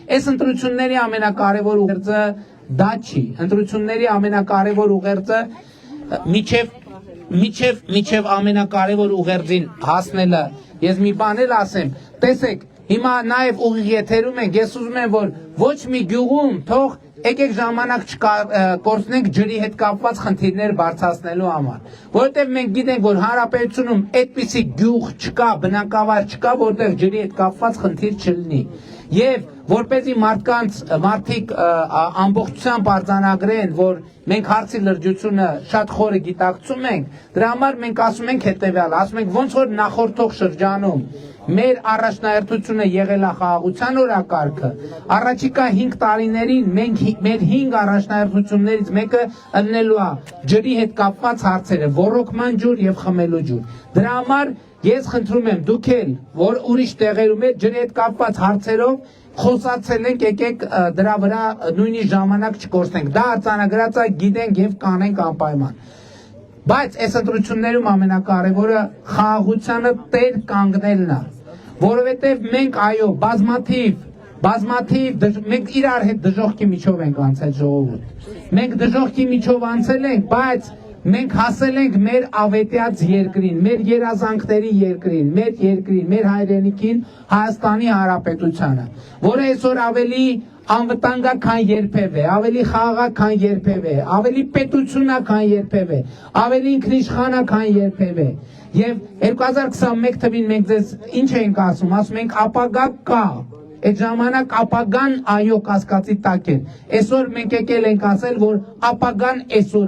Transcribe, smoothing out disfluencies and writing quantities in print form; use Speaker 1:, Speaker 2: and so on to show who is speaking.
Speaker 1: Այս ընտրությունների ամենակարևոր ուղերձը դա չի, ընտրությունների ամենակարևոր ուղերձը միջև ամենակարևոր ուղերձին հասնելը, ես մի բան էլ ասեմ, տեսեք, հիմա նաև ուղիղ եթերում ենք, ես ուզում եմ, որ ոչ մի գյուղում թող եկեք ժամանակ կորցնենք ջրի հետ կապված խնդիրներ բարձրացնելու համար, որովհետև մենք գիտենք, որ հանրապետությունում այդպիսի գյուղ չկա, բնակավար չկա, որտեղ ջրի հետ կապված խնդիր չլինի, եւ որպեսզի մարդիկ ամբողջությամբ արձանագրեն, որ մենք հարցի լրջությունը շատ խորը գիտակցում ենք, դրա համար մենք ասում ենք հետեւյալը, ասում ենք ոնց որ նախորդող շրջանում մեր առաջնահերթությունը եղել է խաղաղության օրակարգը, առաջիկա 5 տարիներին մեր 5 առաջնահերթություններից մեկը ըլնելու է ջրի հետ կապված հարցերը, ոռոգման ջուր եւ խմելու ջուր։ Դրա համար ես խնդրում եմ դուք էլ, որ ուրիշ տեղերում եք ջրի հետ կապված հարցերով խոսացել ենք, եկեք դրա վրա նույնիսկ ժամանակ չկորցնենք։ Դա արձանագրած է, գիտենք եւ կանենք անպայման։ Բայց այս ընտրություններում ամենակարևորը խաղաղությանը տեր կանգնելն է, որովհետև մենք այո բազմաթիվ մենք իրար հետ դժոխքի միջով ենք անցել ժողովուրդ։ Մենք դժոխքի միջով անցել ենք, բայց մենք հասել ենք մեր ավետյաց երկրին, մեր երազանքների երկրին, մեր երկրին, մեր հայրենիքին, Հայաստանի Հանրապետությանը, որը այսօր ավելի անվտանգ է, քան երբևէ, ավելի խաղաղ է, քան երբևէ, ավելի պետություն է, քան երբևէ, ավելի ինքնիշխան է, քան երբևէ։ Եվ 2021 թվին մենք ձեզ ինչ ենք ասում ենք ապագա կա, այդ ժամանակ ապագան այո կասկածի տակ էր, այսօր մենք եկել ենք ասել, որ ապագան այսօր